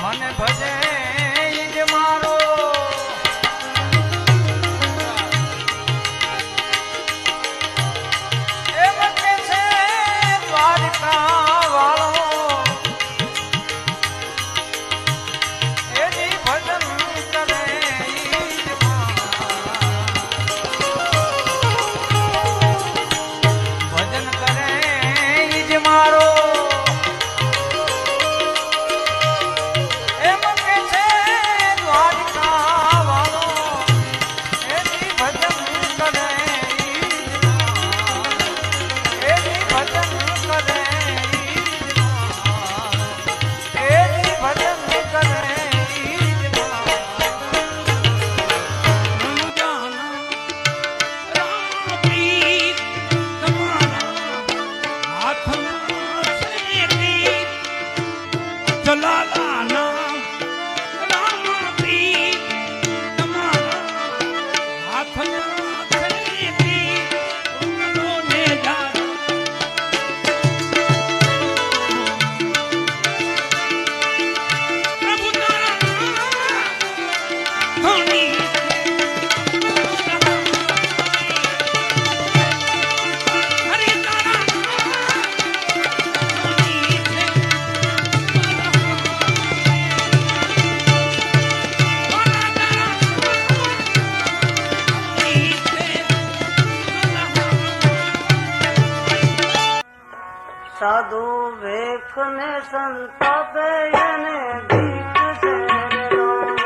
મને ભજે ઈ જ મારો એમ કે છે દ્વારકા વાળો એની ભજન કરે ઈ જ ભજન કરે ઈ જ મારો સાધુ વેખ ને સંતાપે એને ભીખ છે રે રોગ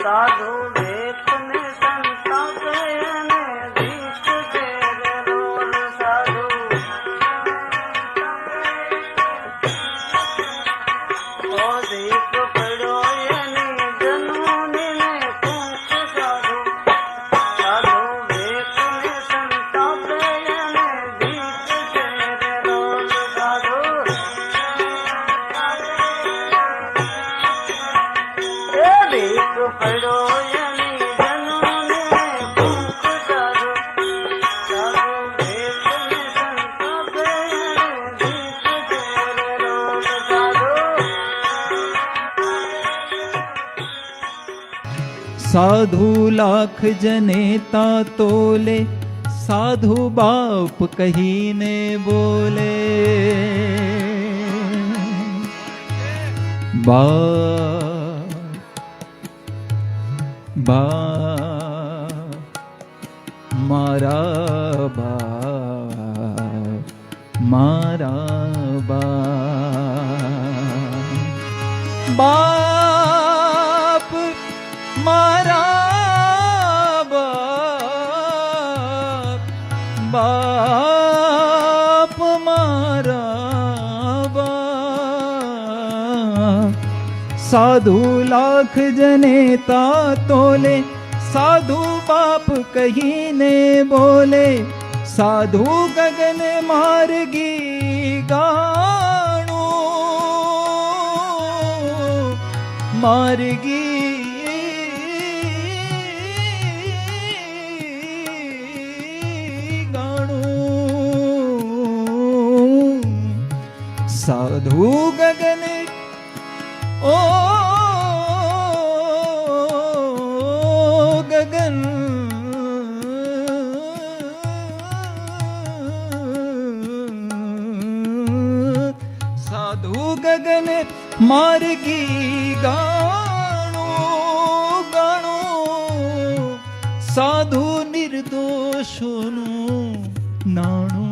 સાધુ વેખ ને સંતાપે એને ભીખ છે રે રોગ સાધુ ઓ દીક પડ્યો એની જનોની ને કુંખ સાધુ साधु लाख जनेता तोले साधु बाप कहीने बोले मारा बाप मारा बाप मारा बाप साधु लाख जनेता तोले साधु बाप कहीने बोले साधु गगन मार्गी गाणो मार्गी साधु गगन ओ गगन साधु गगन मार्गी गाणो गाणो साधु निर्दोषोनु नाणो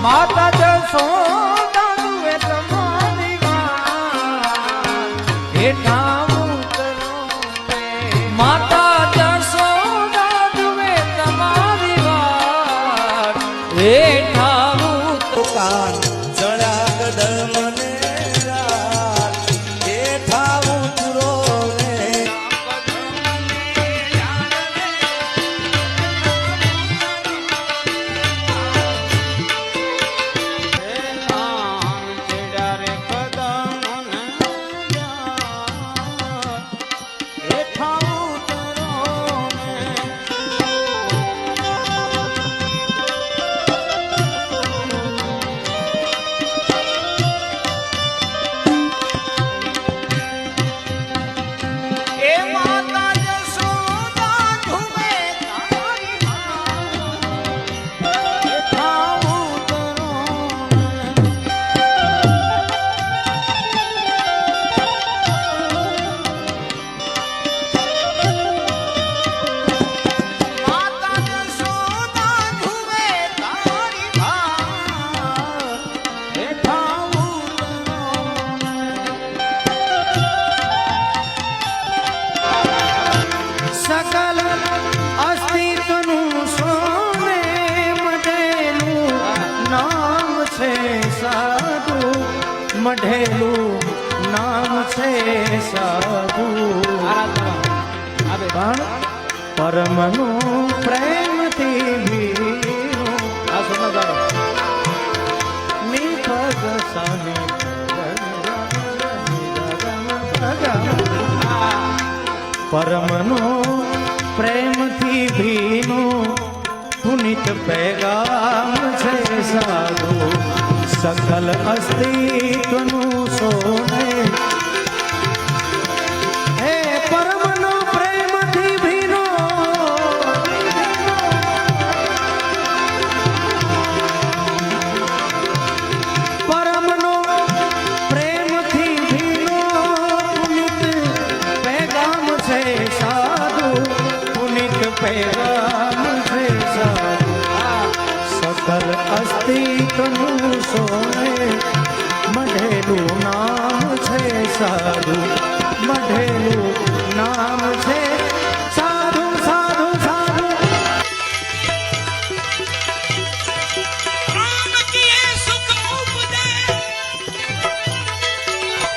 માતા જશોદા દુએ તમારી વાત હેઠા ઉતરો માતા જશોદા દુએ તમારી વાત હેઠા ઉતરો કાન જળા કદમ ને રાત હેઠા ઉતરો મઢેલું નામ છે સાધુ પણ પરમનું પ્રેમથી ભીનું આ સમજાવો નિપગ સાની પરમનું પ્રેમથી ભીનું પુનિત પેગામ છે સાધુ સકલ અસ્તિત્વનું સોને હે પરમનો પ્રેમથી ભીનો પરમનો પ્રેમથી ભીનો પુનિત પેગામ છે સાધુ પુનિત પેગામ છે સાધુ સકલ અસ્તિત્વનું સોને મઢેલું નામ છે સાધુ મઢેલું નામ છે સાધુ સાધુ સાધુ राम किए सुख उपदे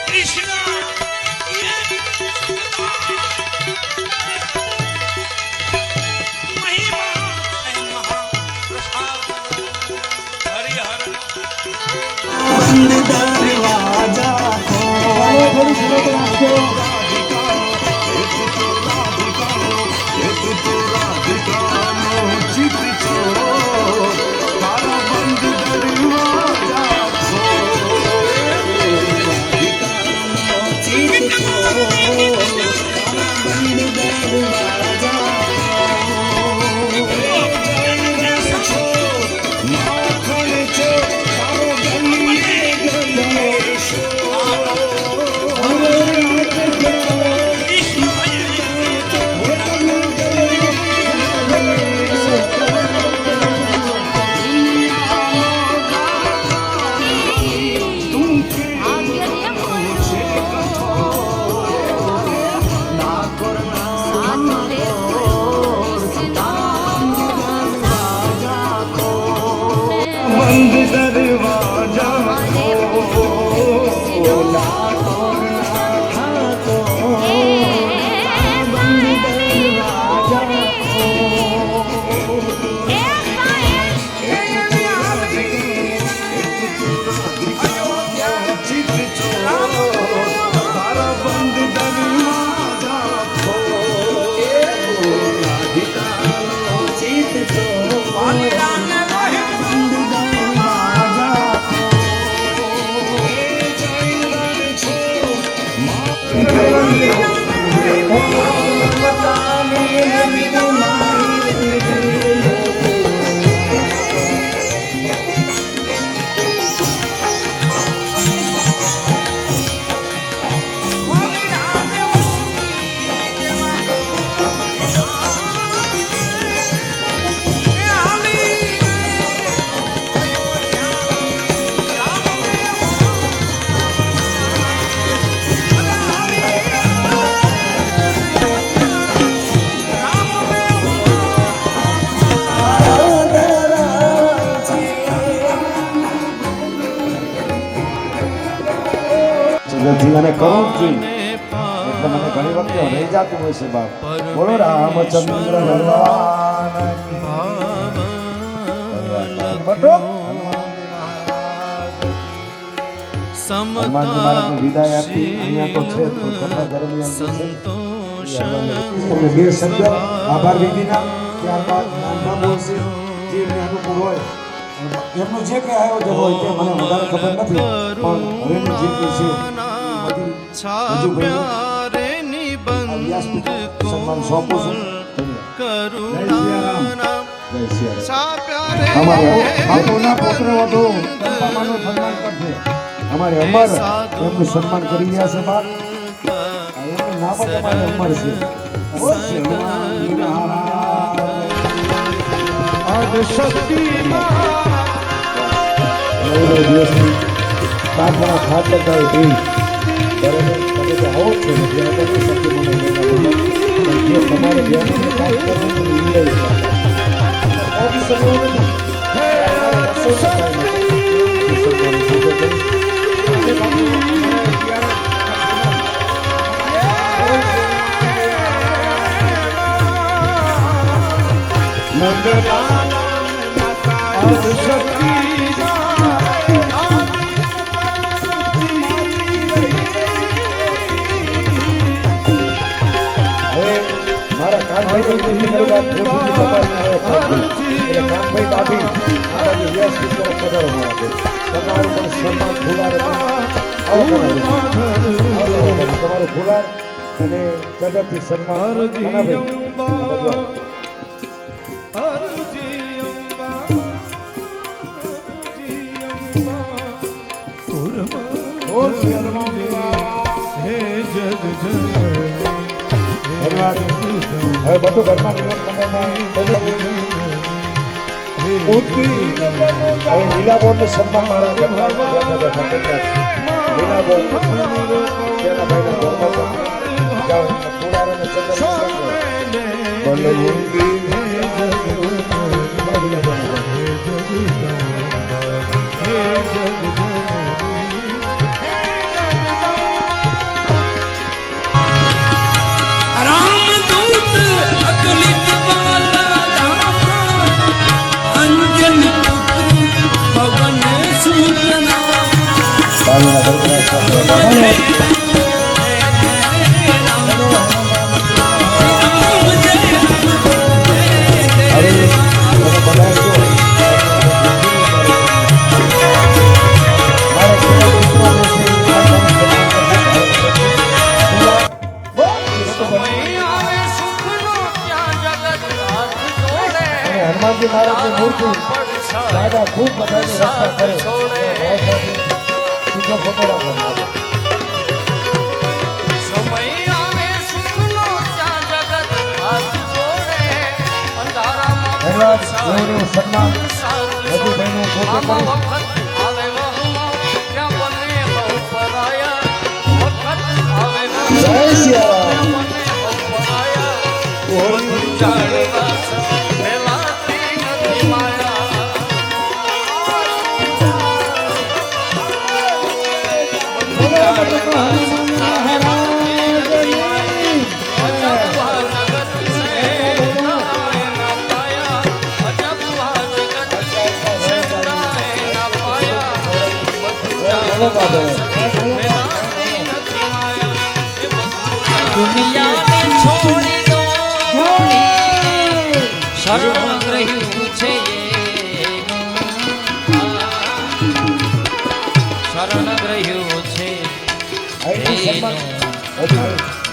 कृष्ण किए महिमा है महाप्रसाद हरिहर અને કરું જ જોઈએ એટલે મને ઘણી વખતે રહી જતું હોય છે બાપ બોલો રામચંદ્ર હનુમાનજી મહારાજને વિદાય આપી અહીંયા તો છે તો ઘરના દરમિયાન બે શબ્દ આભાર વિધિના ત્યારબાદ નામના બોલશે જે એમને અનુકૂળ હોય એમનું જે કંઈ આયોજન હોય તે મને વધારે ખબર નથી પણ હવેનું જે કંઈ છે સન્માન સોંપું છું અમારે બાપુના પુત્ર વધુ ચંપામાનું સન્માન કરશે અમારે અમર એમનું સન્માન કરી રહ્યા છે બાપ એમનું નામ જ અમારે અમર છે શક્તિ દિવસની પ્રાર્થના ખાતર થાય તે બરાબર તમે તો આવો જ છો ને જ્યારે તમે શક્તિ મને જે તમારે ધ્યાનને પ્રાપ્ત કરવાનું મારા કાનભાઈ તમારી કાનભાઈ દાદી મારા વ્યસ્ત તરફ પધારો મારા તમારું પણ સન્માન ફુલાર તમારું ફુલાર અને કદરથી સન્માન હવે બધું ઘરમાં લીલાબોન નું સન્માન મારા લીલાબોન તેના रामदूत अतुलित बाला धाम, अंजन पुत्र पवन सूतना। હનુમાનજી મહારાજની મૂર્તિ દાદા ખૂબ બધાની રક્ષા કરે સીધો ફોટોગ્રાફ સન્માન રઘુભાઈનું ફોટો જય સિયારામ દુનિયાને છોડી દો શરણ રહ્યું છે શરણ રહ્યું છે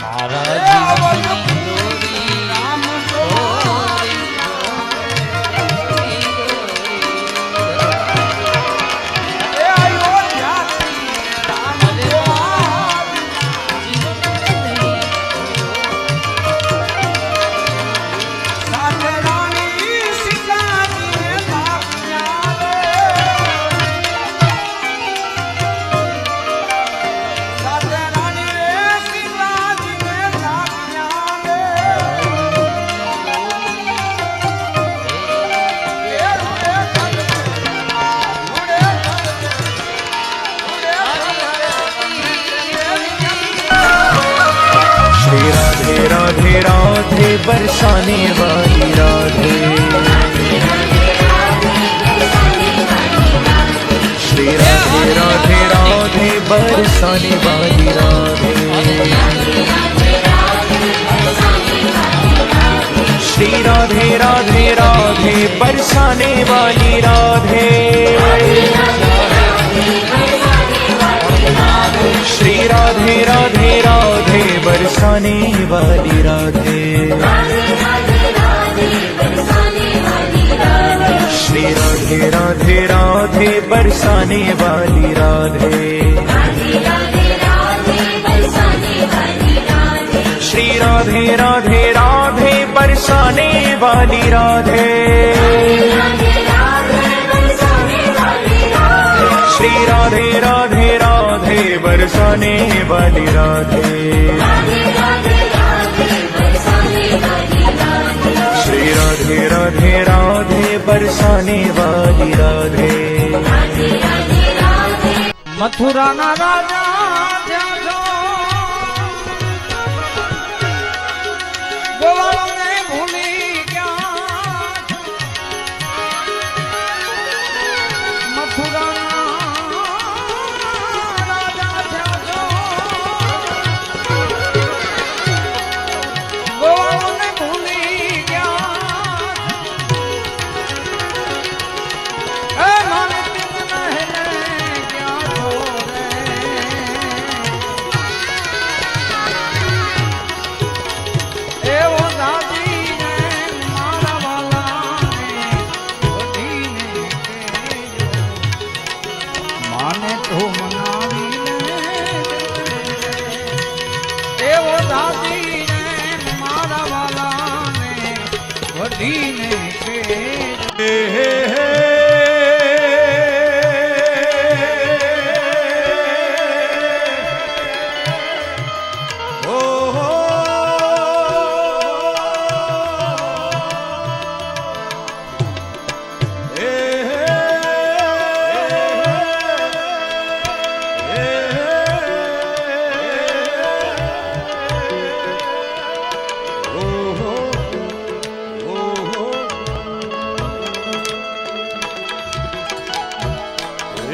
મારા જીવનની દોરી રામ राधे राधे राधे बरसाने वाली राधे श्री राधे राधे राधे बरसाने वाली राधे श्री राधे राधे राधे बरसाने वाली राधे श्री राधे राधे राधे बरसाने वाली राधे श्री राधे राधे राधे बरसाने वाली राधे श्री राधे राधे राधे बरसाने वाली राधे श्री राधे राधे राधे बरसाने वाली राधे श्री राधे राधे राधे बरसाने वाली राधे મથુરાના રાજા ત્યાં છો ગોવાળોને ભૂલી ગયા મથુરાના રાજા ત્યાં છો ગોવાળોને ભૂલી ગયા એ મારી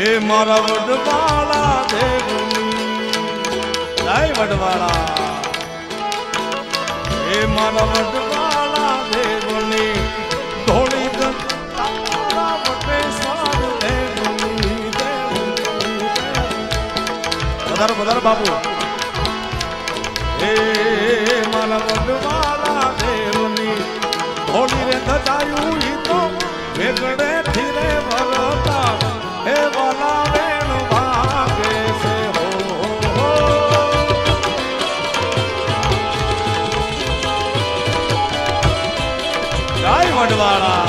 એ મારા વડવાળા દેવની જય વડવાળા એ મારા વડવાળા દેવની ધોળી તારા વટેશ્વર દેવની વધારે બાપુ એ મારા વડવાળા દેવની ધોળી રે ગજાયું ઈ તો વેગડે ધીરે વરતા હે વાલા વેણ ભાગે છે હો જય વડવાળા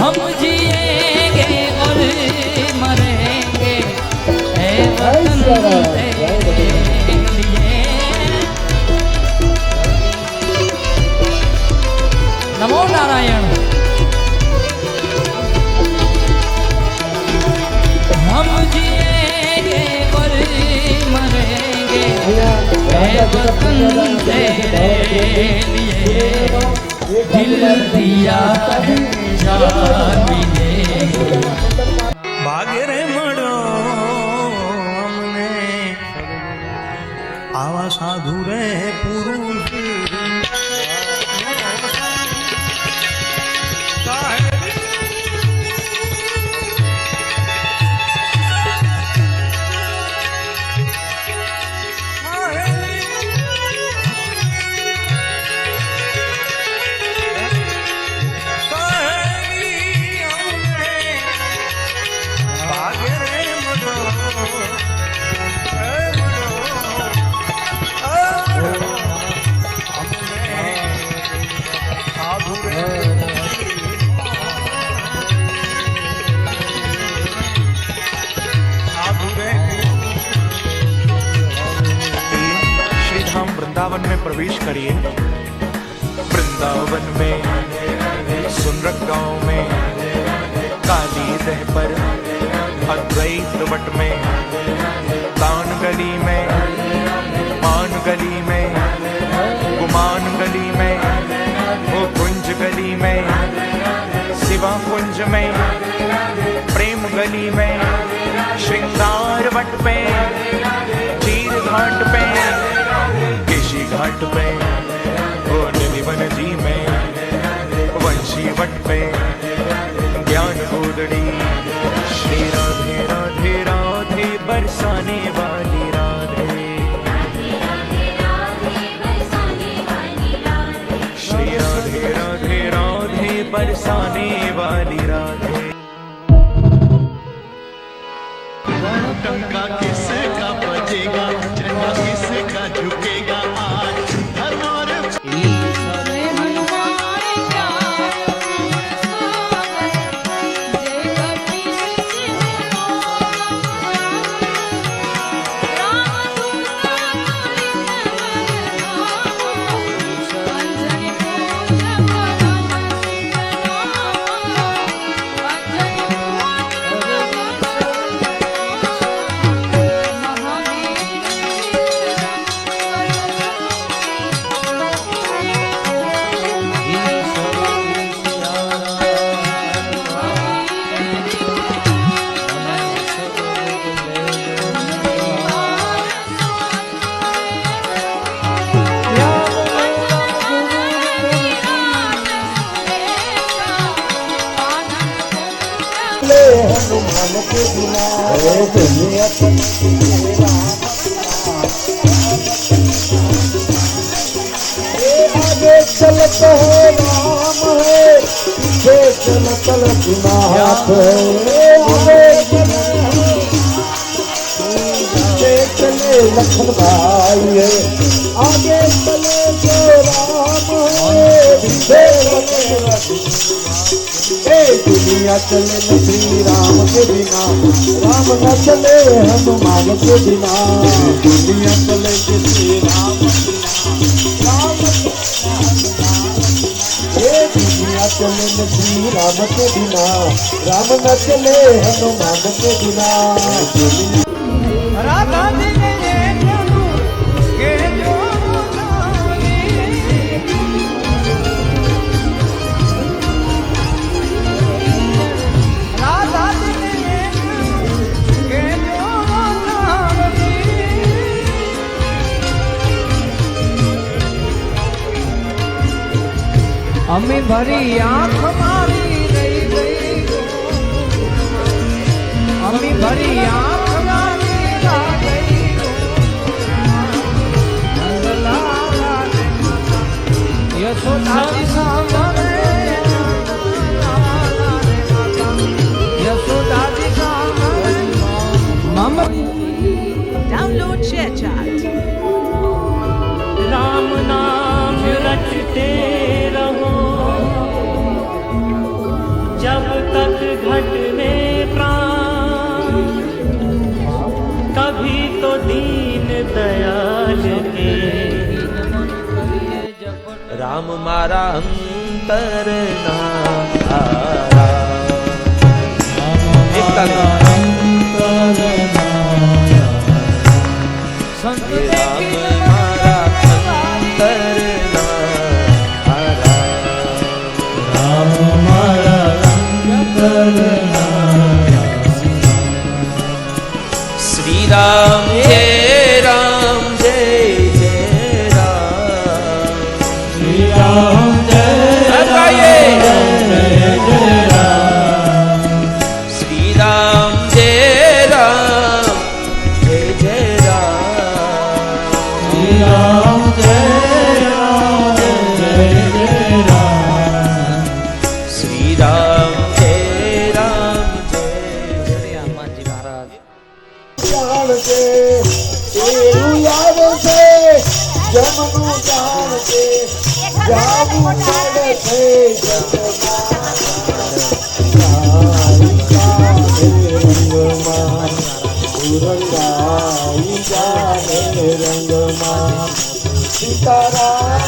हम जिएंगे और मरेंगे हे वतन तेरे लिए। नमो नारायण। हम जिएंगे और मरेंगे हे वतन तेरे लिए। दिल दिया है ભાગે રે મળો અમને આવા સાધુ રે પુરુષ वृंदावन में प्रवेश करिए। वृंदावन में सुनरक गांव में सिद्धवट में, तान गली में, मान गली में, गुमान गली में, वो कुंज गली में, शिवा कुंज में, प्रेम गली में, श्रृंगार वट पे, चीर घाट पे, केशी घाट पे, वो निधिवन जी में, वंशी वट पे, ज्ञान गोदड़ी। श्री राधे राधे राधे बरसाने वाली राधे, श्री राधे राधे राधे बरसाने वाली राधे। टंका किसका बजेगा, झंडा किसका झुकेगा आज धर्म और हनुमान के बिना दुनिया आगे चलत है राम है, पीछे चलत रघुनाथ है। आगे चले लखन भाई है, आगे चले जो राम है, पीछे चले दुनिया चले न श्री राम के बिना, राम न चले हनुमान के बिना। दुनिया चले श्री राम राम, ये दुनिया चले न श्री राम के बिना, राम न चले हनुमान के बिना। राधा जी ने ये प्रभु के जो राधा जी ने ये प्रभु के जो अम्मी भरी आंख मारी रही गई, अम्मी भरी आंख मारी रह गई, नंदलाला रे माता यशोदा जी सामने, नंदलाला रे माता यशोदा जी सामने। मामा Download ShareChat. राम नाम रटते रहो जब तक घटने प्राण, कभी तो दीन दयाल के રામ મારા અંતર संत રામ મારા અંતર રામ મારા અંતર શ્રી રામ જય રામ જય જય રામ, શ્રી રામ જય રામ, શ્રી રામ જય રામ જય જય રામ, શ્રી રામ જય રામ જય જય રામ, શ્રી રામ જય રામ જય જય હનુમાનજી મહારાજ। જાણ કે તેરું યાદ છે જમનું જાણ કે જાવું પડે છે રંગમાં ઉરંગાઈ જાને રંગમાં સીતારામ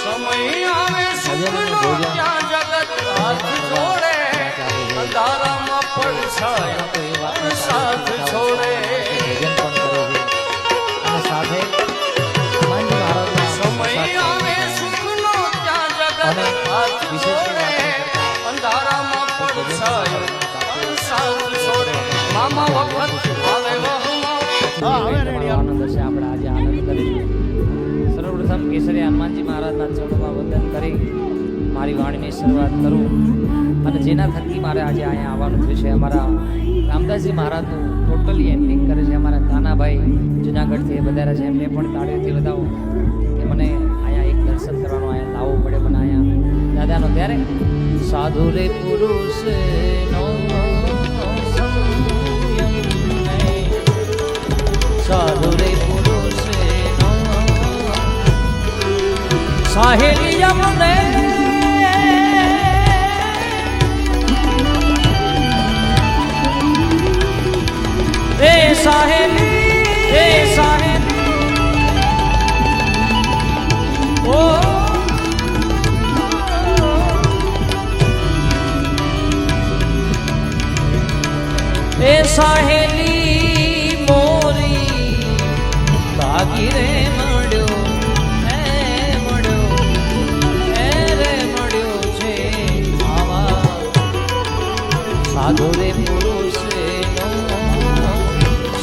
समय आवे सुखनो क्या जगत हाथ जोड़े, પડછાયો તો એ વાતને સાથ છોડે ભજન પણ કરો છો અને સાથે હનુમાનજી મહારાજના સમય આવે સુખનો ત્યાં જગત અને હાથ વિશેષ છોડે અંધારામાં પડછાયો સાથ છોડે મામા વખત આવે વહમાં આનંદ છે આપણે આજે આનંદ કરીશું સર્વપ્રથમ કેસરી હનુમાનજી મહારાજના ચરણોમાં વંદન કરી મારી વાણીની શરૂઆત કરું અને જેના થકી મારે આજે અહીંયા આવવાનું થયું છે અમારા રામદાસજી મહારાજનું ટોટલી એન્ડિંગ કરે છે અમારા કાનાભાઈ જુનાગઢથી વધારે છે એમને પણ તાળીઓથી વધાવો કે મને અહીંયા એક દર્શન કરવાનું અહીંયા લાવવું પડે મને અહીંયા દાદાનો ત્યારે સાધુ રે પુરુષ સાધુ રે પુરુષ સાહેલી યમને એ સાહેલી ઓ એ સાહેલી મોરી ભાગી રે મળ્યો છે આવા સાધુ રે પુરુષ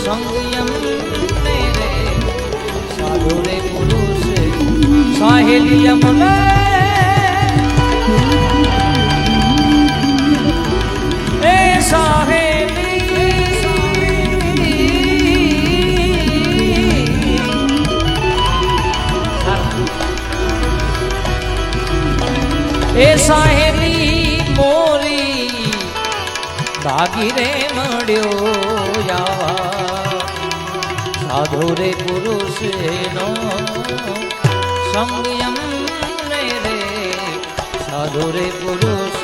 સંયમ રે સાધુ રે પુરુષ સાહેલી અમને એ સાહેલી મોરી ભાગી રે મળ્યો યાવા સાધુ રે પુરુષ નો સંયમ રે સાધુ રે પુરુષ